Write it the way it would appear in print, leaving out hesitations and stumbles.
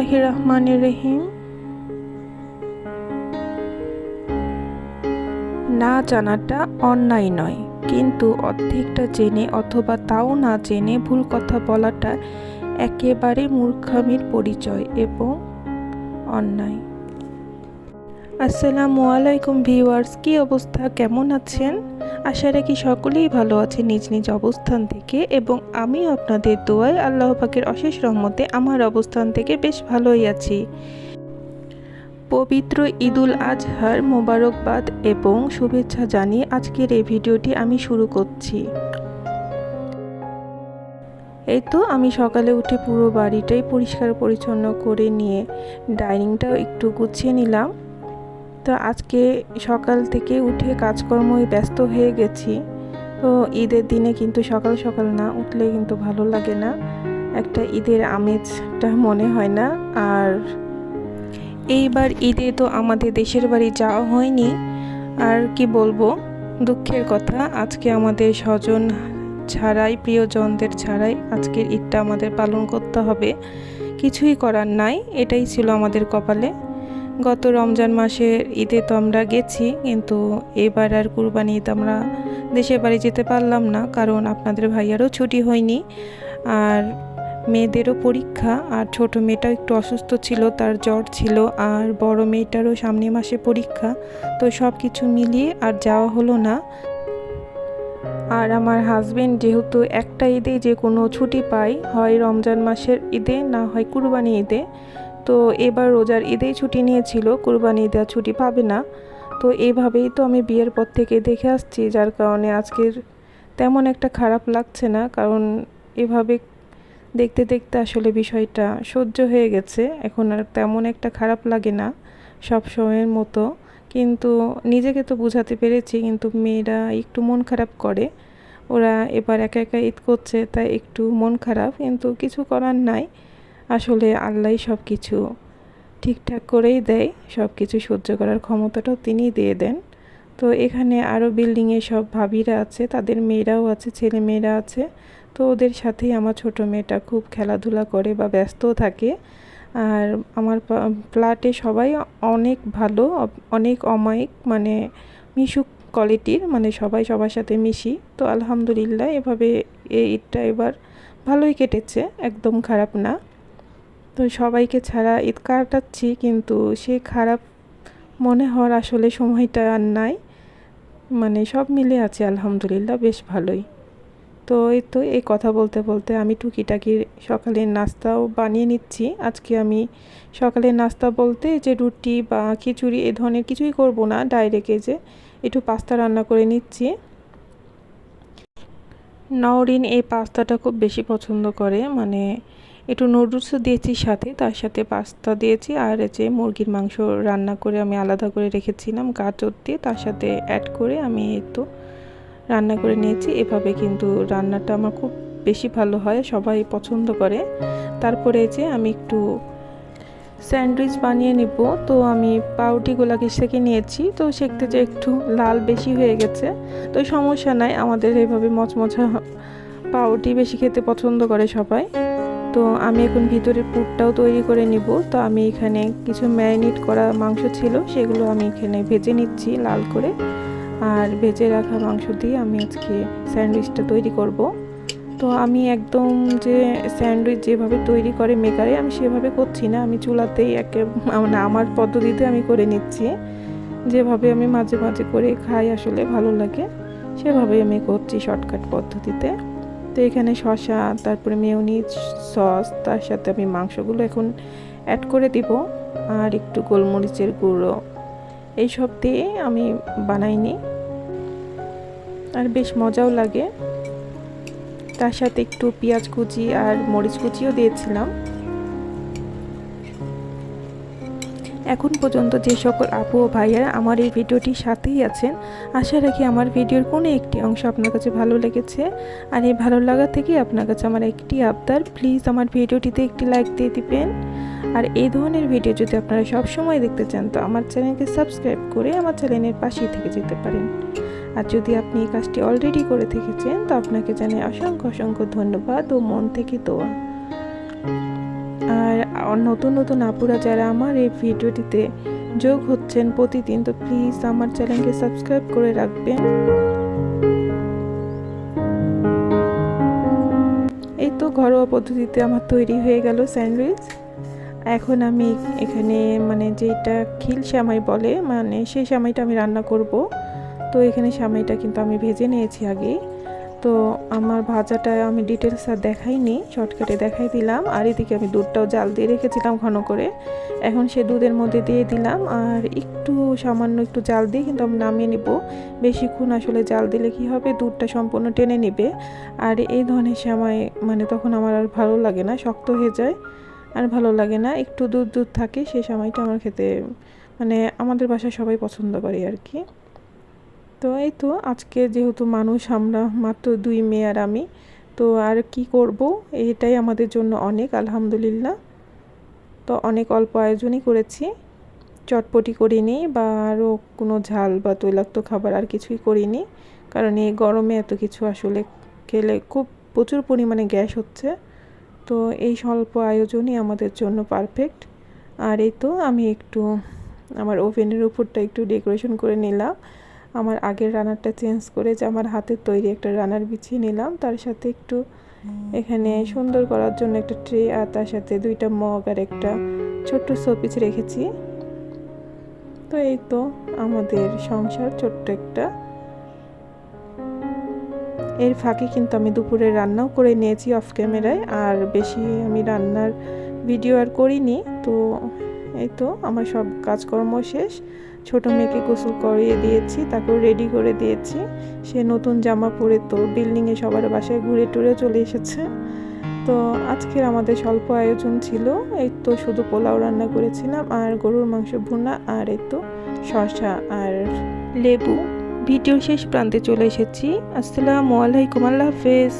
বিসমিল্লাহির রহমানির রহিম। না জানাটা অন্যায় নয়, কিন্তু অর্ধেকটা জেনে অথবা তাও না জেনে ভুল কথা বলাটা একেবারে মূর্খামির পরিচয় এবং অন্যায়। আসসালামু আলাইকুম ভিউয়ার্স, কী অবস্থা, কেমন আছেন? আশা রাখি সকলেই ভালো আছে নিজ নিজ অবস্থান থেকে, এবং আমিও আপনাদের দোয়ায় আল্লাহ পাকের অশেষ রহমতে আমার অবস্থান থেকে বেশ ভালোই আছি। পবিত্র ঈদুল আজহার মোবারকবাদ এবং শুভেচ্ছা জানিয়ে আজকের এই ভিডিওটি আমি শুরু করছি। এই তো আমি সকালে উঠে পুরো বাড়িটাই পরিষ্কার পরিচ্ছন্ন করে নিয়ে ডাইনিংটাও একটু গুছিয়ে নিলাম। তো আজকে সকাল থেকে উঠে কাজকর্মই ব্যস্ত হয়ে গেছি। তো ঈদের দিনে কিন্তু সকাল সকাল না উঠলে কিন্তু ভালো লাগে না, একটা ঈদের আমেজটা মনে হয় না। আর এইবার ঈদে তো আমাদের দেশের বাড়ি যাওয়া হয়নি, আর কি বলবো, দুঃখের কথা। আজকে আমাদের স্বজন ছাড়াই, প্রিয়জনদের ছাড়াই আজকের ঈদটা আমাদের পালন করতে হবে। কিছুই করার নাই, এটাই ছিল আমাদের কপালে। গত রমজান মাসের ঈদে তো আমরা গেছি, কিন্তু এবার আর কুরবানি ঈদ আমরা দেশের বাড়ি যেতে পারলাম না, কারণ আপনাদের ভাইয়ারও ছুটি হয়নি, আর মেয়েদেরও পরীক্ষা, আর ছোট মেয়েটাও একটু অসুস্থ ছিল, তার জ্বর ছিল, আর বড় মেয়েটারও সামনের মাসে পরীক্ষা। তো সব কিছু মিলিয়ে আর যাওয়া হলো না। আর আমার হাজবেন্ড যেহেতু একটা ঈদে যে কোনো ছুটি পায়, হয় রমজান মাসের ঈদে, না হয় কুরবানি ঈদে, তো এবার রোজার ঈদেই ছুটি নিয়েছিল, কুরবানি ঈদে ছুটি পাবে না। তো এইভাবেই তো আমি বিয়ের পর থেকে দেখে আসছি, যার কারণে আজকের তেমন একটা খারাপ লাগছে না, কারণ এভাবে দেখতে দেখতে আসলে বিষয়টা সহ্য হয়ে গেছে, এখন আর তেমন একটা খারাপ লাগে না সব সময়ের মতো। কিন্তু নিজেকে তো বোঝাতে পেরেছি, কিন্তু মেয়েরা একটু মন খারাপ করে। ওরা এবার একা একা ঈদ করছে, তাই একটু মন খারাপ, কিন্তু কিছু করার নাই। আসলে আল্লাহই সব কিছু ঠিকঠাক করেই দেয়, সব কিছু সহ্য করার ক্ষমতাটাও তিনিই দিয়ে দেন। তো এখানে আরও বিল্ডিংয়ে সব ভাবিরা আছে, তাদের মেয়েরাও আছে, ছেলে মেয়েরা আছে। তো ওদের সাথেই আমার ছোট মেয়েটা খুব খেলাধুলা করে বা ব্যস্ত থাকে। আর আমার ফ্ল্যাটে সবাই অনেক ভালো, অনেক অমায়িক, মানে মিশুক কোয়ালিটির, মানে সবাই সবার সাথে মিশি। তো আলহামদুলিল্লাহ এভাবে এই ঈদটা এবার ভালোই কেটেছে, একদম খারাপ না। তো সবাইকে ছাড়া ঈদ কাটাচ্ছি, কিন্তু সে খারাপ মনে হওয়ার আসলে সময়টা আর নাই, মানে সব মিলে আছে আলহামদুলিল্লাহ বেশ ভালোই। তো এই কথা বলতে বলতে আমি টুকিটাকি সকালের নাস্তাও বানিয়ে নিচ্ছি। আজকে আমি সকালের নাস্তা বলতে যে রুটি বা খিচুড়ি এ ধরনের কিছুই করব না, ডাইরেক্ট যে একটু পাস্তা রান্না করে নিচ্ছি। নওরিন এই পাস্তাটা খুব বেশি পছন্দ করে, মানে একটু নুডলসও দিয়েছি সাথে, তার সাথে পাস্তা দিয়েছি, আর যে মুরগির মাংস রান্না করে আমি আলাদা করে রেখেছিলাম গাজর দিয়ে, তার সাথে অ্যাড করে আমি তো রান্না করে নিয়েছি। এভাবে কিন্তু রান্নাটা আমার খুব বেশি ভালো হয়, সবাই পছন্দ করে। তারপরে যে আমি একটু স্যান্ডউইচ বানিয়ে নিব। তো আমি পাউরুটিগুলোকে সেঁকে নিয়েছি, তো সেঁকতে যে একটু লাল বেশি হয়ে গেছে, তো সমস্যা নাই, আমাদের এভাবে মচমচা পাউরুটি বেশি খেতে পছন্দ করে সবাই। তো আমি এখন ভিতরের পুরটাও তৈরি করে নিব। তো আমি এখানে কিছু ম্যারিনেট করা মাংস ছিল, সেগুলো আমি এখানে ভেজে নিচ্ছি লাল করে, আর ভেজে রাখা মাংস দিয়ে আমি আজকে স্যান্ডউইচটা তৈরি করব। তো আমি একদম যে স্যান্ডউইচ যেভাবে তৈরি করে মেকারে, আমি সেভাবে করছি না, আমি চুলাতেই মানে আমার পদ্ধতিতে আমি করে নিচ্ছি, যেভাবে আমি মাঝে মাঝে করে খাই আসলে ভালো লাগে, সেভাবেই আমি করছি শর্টকাট পদ্ধতিতে। তো এখানে শসা, তারপরে মেয়োনিজ, সস, তার সাথে আমি মাংসগুলো এখন অ্যাড করে দিব, আর একটু গোলমরিচের গুঁড়ো এইসব দিয়ে আমি বানাইনি, আর বেশ মজাও লাগে। তার সাথে একটু পেঁয়াজ কুচি আর মরিচ কুচিও দিয়েছিলাম। এখন পর্যন্ত যে সকল আপু ও ভাইয়ারা আমার এই ভিডিওটির সাথেই আছেন, আশা রাখি আমার ভিডিওর কোনো একটি অংশ আপনার কাছে ভালো লেগেছে। আর এই ভালো লাগা থেকে আপনার কাছে আমার একটি আবদার, প্লিজ আমার ভিডিওটিতে একটি লাইক দিয়ে দিবেন। আর এই ধরনের ভিডিও যদি আপনারা সব সময় দেখতে চান, তো আমার চ্যানেলকে সাবস্ক্রাইব করে আমার চ্যানেলের পাশেই থেকে যেতে পারেন। আর যদি আপনি এই কাজটি অলরেডি করে থেকেছেন, তো আপনাকে জানাই অসংখ্য অসংখ্য ধন্যবাদ ও মন থেকে দোয়া। আর নতুন নতুন আপুরা যারা আমার এই ভিডিওটিতে যোগ হচ্ছেন প্রতিদিন, তো প্লিজ আমার চ্যানেলকে সাবস্ক্রাইব করে রাখবেন। এই তো ঘরোয়া পদ্ধতিতে আমার তৈরি হয়ে গেল স্যান্ডউইচ। এখন আমি এখানে মানে যেটা খিল সেমাই বলে, মানে সেই সেমাইটা আমি রান্না করব। তো এখানে সেমাইটা কিন্তু আমি ভেজে নিয়েছি আগে। তো আমার ভাজাটা আমি ডিটেলস আর দেখাইনি, শর্টকাটে দেখাই দিলাম। আর এদিকে আমি দুধটাও জাল দিয়ে রেখেছিলাম ঘন করে, এখন সে দুধের মধ্যে দিয়ে দিলাম। আর একটু সামান্য একটু জাল দিয়ে কিন্তু আমি নামিয়ে নিব। বেশিক্ষণ আসলে জাল দিলে কি হবে, দুধটা সম্পূর্ণ টেনে নেবে। আর এই ধরনের সেমাই মানে তখন আমার আর ভালো লাগে না, শক্ত হয়ে যায় আর ভালো লাগে না। একটু দুধ দুধ থাকে, সেই সময়টা আমার খেতে মানে আমাদের বাসায় সবাই পছন্দ করে আর কি। তো এই তো আজকে যেহেতু মানুষ আমরা মাত্র 2 মেয়ে আর আমি, তো আর কি করব, এটাই আমাদের জন্য অনেক, আলহামদুলিল্লাহ। তো অনেক অল্প আয়োজনই করেছি, চটপটি করিনি বা আরও কোনো ঝাল বা তৈলাক্ত খাবার আর কিছুই করিনি, কারণ এই গরমে এত কিছু আসলে খেলে খুব প্রচুর পরিমাণে গ্যাস হচ্ছে। তো এই স্বল্প আয়োজনই আমাদের জন্য পারফেক্ট। আর এই তো আমি একটু আমার ওভেনের উপরটা একটু ডেকোরেশন করে নিলাম, আমার আগের রানারটা চেঞ্জ করে যে আমার হাতের তৈরি একটা রানার বিছিয়ে নিলাম। তার সাথে একটু এখানে সুন্দর করার জন্য একটা ট্রে, আর তার সাথে 2টা মগ আর একটা ছোট্ট শোপিস রেখেছি। তো এই তো আমাদের সংসার ছোট্ট একটা। এর ফাঁকে কিন্তু আমি দুপুরে রান্নাও করে নিয়েছি অফ ক্যামেরায়, আর বেশি আমি রান্নার ভিডিও আর করিনি। তো এই তো আমার সব কাজকর্ম শেষ, ছোট মেয়েকে গোসল করিয়ে দিয়েছি, তাকেও রেডি করে দিয়েছি। সে নতুন জামা পরে তো বিল্ডিংয়ে সবার বাসায় ঘুরে টুরে চলে এসেছে। তো আজকের আমাদের স্বল্প আয়োজন ছিল, এই তো শুধু পোলাও রান্না করেছিলাম আর গরুর মাংস ভুনা, আর এই তো শসা আর লেবু। ভিডিওর শেষ প্রান্তে চলে এসেছি। আসসালামু আলাইকুম, আল্লাহ হাফেজ।